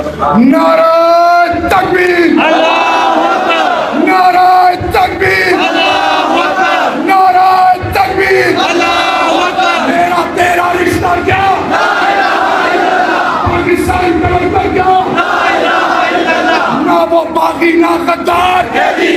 नारा तकबीर, नारा तकबीर, नारा तकबीर। मेरा तेरा रिश्ता क्या, पाकिस्तान का क्या, ना वो बागी ना गद्दार,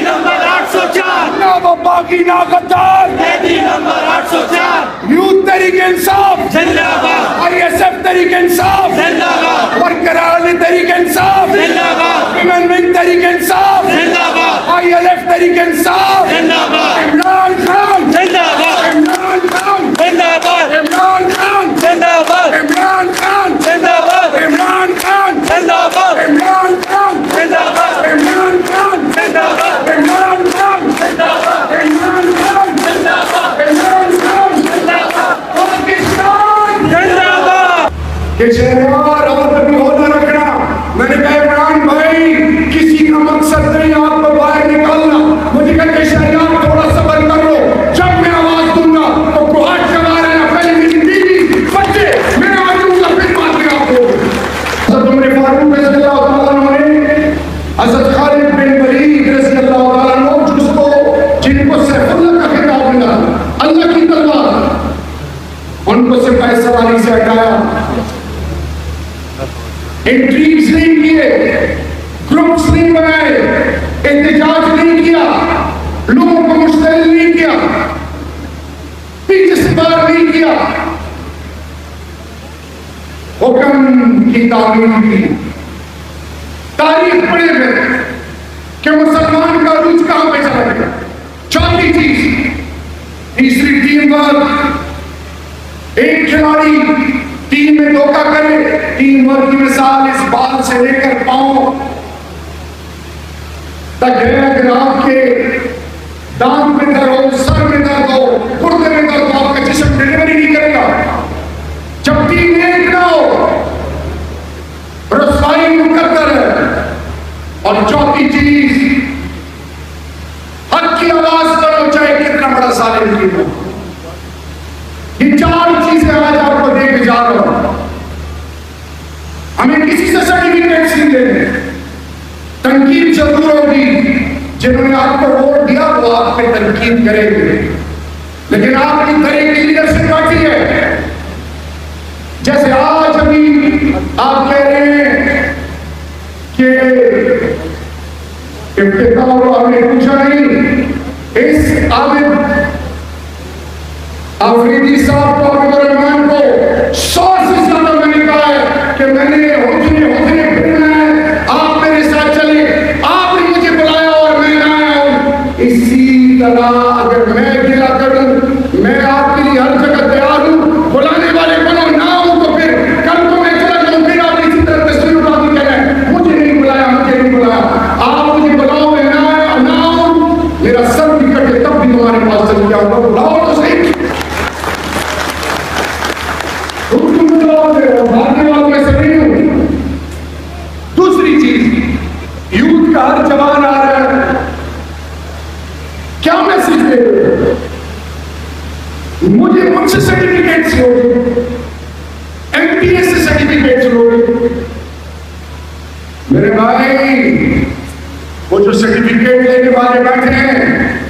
नंबर 804, ना वो बागी ना गद्दार। नंबर 804, यूथ तहरीक इंसाफ जिंदाबाद, ISF तहरीक इंसाफ जिंदाबाद, वर्कर आली तहरीक इंसाफ जिंदाबाद, विमेन विंग तहरीक इंसाफ जिंदाबाद, ILF तहरीक इंसाफ जिंदाबाद, इमरान खान, जिंदाबाद, इमरान खान, जिंदाबाद, इमरान खान, जिंदाबाद, इमरान खान, जिंदाबाद, इमरान खान, जिंदाबाद, इमरान खान, जिंदाबाद, इमरान खान, जिंदाबाद, इमरान खान, जिंदाबाद, इमरान खान, जिंदाबाद, इमरान खान, जिंदाबाद, पाकिस्तान जिंदाबाद। के शहरवार और भी होना रखना। मैंने कहा इमरान भाई किसी का मकसद नहीं आपको बाहर निकालना। मुझे कहा कि शहरवार थोड़ा सब्र कर लो, जब मैं आवाज दूंगा तो गुहाट चला रहे हैं, पहले मेरी बीवी बच्चे मैं आ जाऊंगा, फिर बात में आपको। हज़रत उमर फारूक रज़ी अल्लाह तआला अन्हु ने हज़रत खालिद बिन वलीद रज़ी अल्लाह तआला अन्हु जिनको सैफुल्लाह का खिताब मिला, अल्लाह की तलवार, उनको सिपाही सवारी से हटाया, इंट्रीग्स नहीं किए, ग्रुप्स नहीं बनाए, एहतजाज नहीं किया, लोगों को मुश्तैल नहीं किया, पीछे से बार नहीं किया, हुक्म की तामील की। तारीख पढ़े हुए कि मुसलमान का रूज कहां पे चला गया। चौथी चीज, तीसरी टीम वर्क। एक खिलाड़ी टीम में धोखा करे, टीम वर्क की मिसाल इस बाल से लेकर पांव तक है। अगर आपके दांत में दर्द हो, सर में दर्द हो, गुर्दे में दर्द हो, आपका जिस्म डिलीवरी नहीं करेगा। जब टीम एक ना हो, रसवाई मुकद्दर है। और चौथी चीज, हक की आवाज करो चाहे कितना बड़ा सालिम की हो। ये चार चीजें आज आपको दे के जा रहा हूं। हमें किसी से सर्टिफिकेट नहीं देने, तनकीद जरूर होगी। जिन्होंने आपको वोट दिया वो आप पे तनकीद करेंगे, लेकिन आपकी तरह की लीडरशिप बाकी है। जैसे आज अभी आप कह रहे हैं कि आपने पूछा नहीं, इस आबिद अफरीदी साहब को, अब्दुल रहमान को 100 से ज्यादा मैंने कहा है कि मैंने हुजने फिरना है, आप मेरे साथ चले। आपने मुझे बुलाया और मैं आया हूं। इसी तरह अगर मैं गिला करूं, मैं आपके लिए हर जगह तैयार हूं। बुलाने वाले बनो, ना हो तो फिर कल को मैं चला जाऊं, फिर आप इसी तरह तस्वीर उठा के कह रहे हैं मुझे नहीं बुलाया, मुझे नहीं बुलाया। आप मुझे बुलाओ, मैं ना आया ना हूं, मेरा सर भी कटे तब भी तुम्हारे पास चल गया होगा। बुलाओ तो सही, भागने वालों में से नहीं हूं। दूसरी चीज, यूथ का हर जवान आ रहा है, क्या मैसेज दे रहे हो? मुझसे सर्टिफिकेट लोगे, MPS से सर्टिफिकेट लोगे। मेरे भाई, वो जो सर्टिफिकेट लेने वाले बैठे हैं,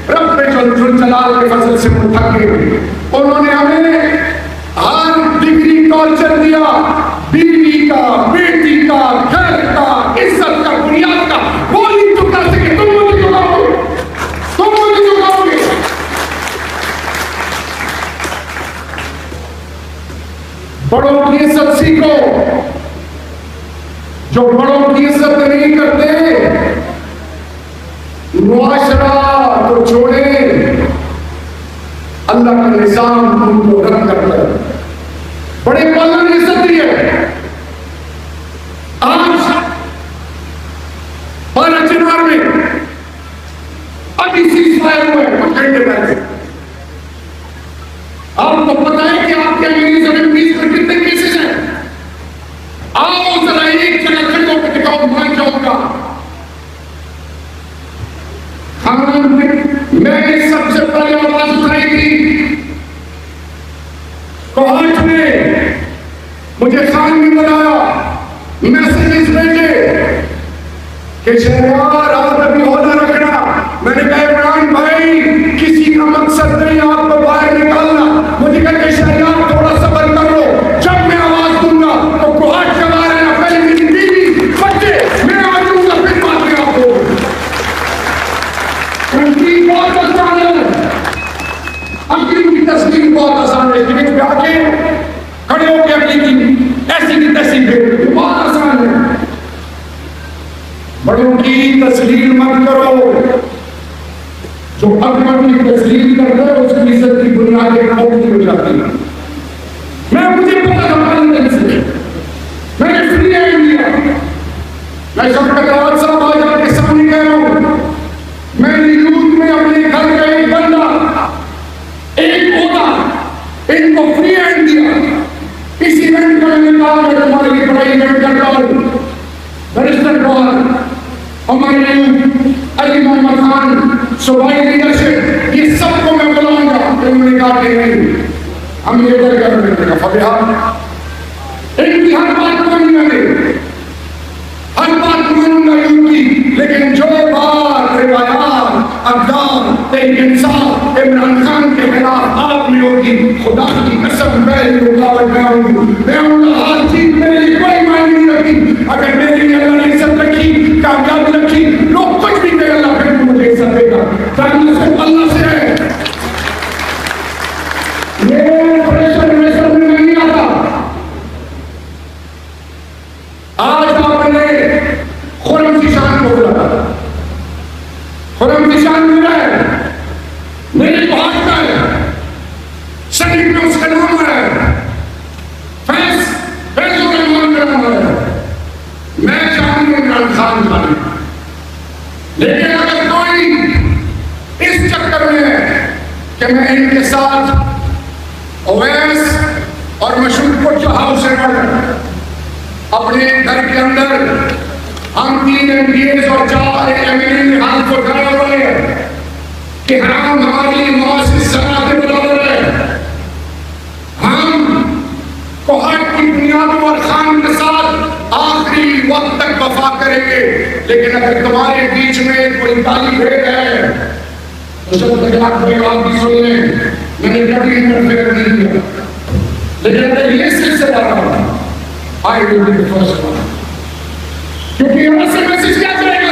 रब पे जुल जलाल के फजल से मुठा के, उन्होंने हमें हर डिग्री टॉर्चर दिया, बीवी का, बेटी का, घर का, इज्जत का, बुनियाद का। वो नहीं चुका सके, तुम मुझे चुकाओगे, तुम मुझे चुकाओगे। बड़ों की इज्जत सीखो। जो बड़ों की इज्जत नहीं करते, मुआशरा तो छोड़े, अल्लाह का निजाम उनको रद्द करता है। बड़े वालों ने इज्जत दी है। आज 12 चिनार में अभी सीज़फायर हुआ है, कुछ घंटे पहले। आपको पता है कि आपके अंग्रेज में 20 में कितने केसेस हैं? आओ जरा एक जगह खड़े होकर दिखाओ, मान जाऊंगा। मैंने सबसे पहले आवाज उठाई थी कोहट में, मैसेज भेजे कि शहरयार आप अभी होना रखना। मैंने कहा इमरान भाई किसी का मकसद नहीं आपको बाहर निकालना। मुझे कहते शहरयार थोड़ा सब्र कर लो, जब मैं आवाज दूंगा तो गुहाट चला रहे हैं, पहले मेरी बीवी बच्चे मैं आ जाऊंगा, फिर बात में आपको बहुत आसान है। अगली की तस्वीर बहुत आसान है, लेकिन आके खड़े होकर अगली की ऐसी की तस्वीर बहुत आसान है। बड़ों की तस्लील मत करो, जो अकबर की तस्लील करता है उसकी इज्जत की बुनियादें खत्म हो जाती है। मुझे पता था पहले से, मैंने फ्री हैंड लिया। मैं शौकत रावत साहब आज आपके सामने कह रहा हूं, मैंने यूथ में अपने घर का एक बंदा एक होता इनको फ्री हैंड दिया। इस इवेंट का मैंने कहा मैं तुम्हारे लिए बड़ा इवेंट करता हूं, बैरिस्टर गौहर, हमारे अली मोहम्मद खान, सूबाई लीडरशिप, ये सबको मैं बुलाऊंगा। उन्होंने कहा कि नहीं हम ये कर फबिहा इनकी हर बात मानूंगा, हर बात मानूंगा यूपी, लेकिन जो बात रिवायात अकदार इंसाफ इमरान खान के खिलाफ आपने होगी, खुदा की कसम मैं रुकावट में आऊंगी। मैं उनका हर चीज मेरी कोई मायने नहीं रखी। अगर मेरी लिए अल्लाह ने इज्जत रखी, कामयाबी रखी, लोग कुछ भी कहे अल्लाह फिर मुझे इज्जत देगा। ताकि सिर्फ अल्लाह से है। ये प्रेशर में नहीं आता। आज आपने खुरम की शान को बोला, खुरम की शान मिला है, मेरी बात का है, शरीफ में उसका नाम है, फैजुर रहमान का नाम है। मैं चाहूंगा इमरान खान खान, लेकिन अगर कोई इस चक्कर में है कि मैं इनके साथ ओवैस और मशहूर जो हाउस अपने घर के अंदर हम 3 MPs और 4 MLA हाथ को खड़ा हुए हैं कि हम हमारी मुआसिस सना के बराबर है। हम कोहट की बुनियादों और खान के साथ आखिरी वक्त तक वफा करेंगे। लेकिन अगर तुम्हारे बीच में कोई काली भेद है तो सब तक कोई आप भी सुन लें, मैंने कभी इंटरफेयर नहीं किया, लेकिन अगर ये सिलसिला रहा I will be the first one. क्योंकि यहां से मैसेज क्या करेगा?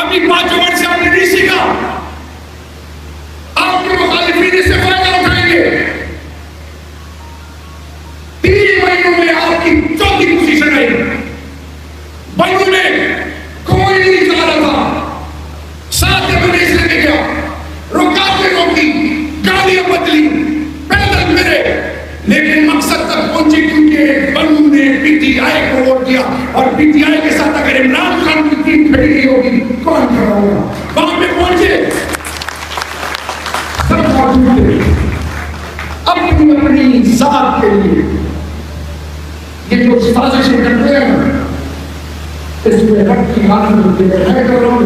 अभी 5 वर्ष से आपने नहीं सीखा, आपके मुखालिफिन इससे फायदा उठाएंगे। 3 महीनों में आपकी चौथी पोजीशन आई। बंगू में कोई नहीं जा रहा था, 7 महीने लेके गया, रुकावटें रोकी, गाड़ियां बदली, पैदल फिरे, लेकिन मकसद तक पहुंचे क्योंकि बंगू ने PTI को वोट दिया। और PTI के साथ अगर इमरान खान की टीम खड़ी नहीं होगी कौन खड़ा होगा? वहां पे पहुंचे सब अपनी जात के लिए ये जो साजिशें करते हैं इसमें रब की हालत होती है। मैं कर रहा हूँ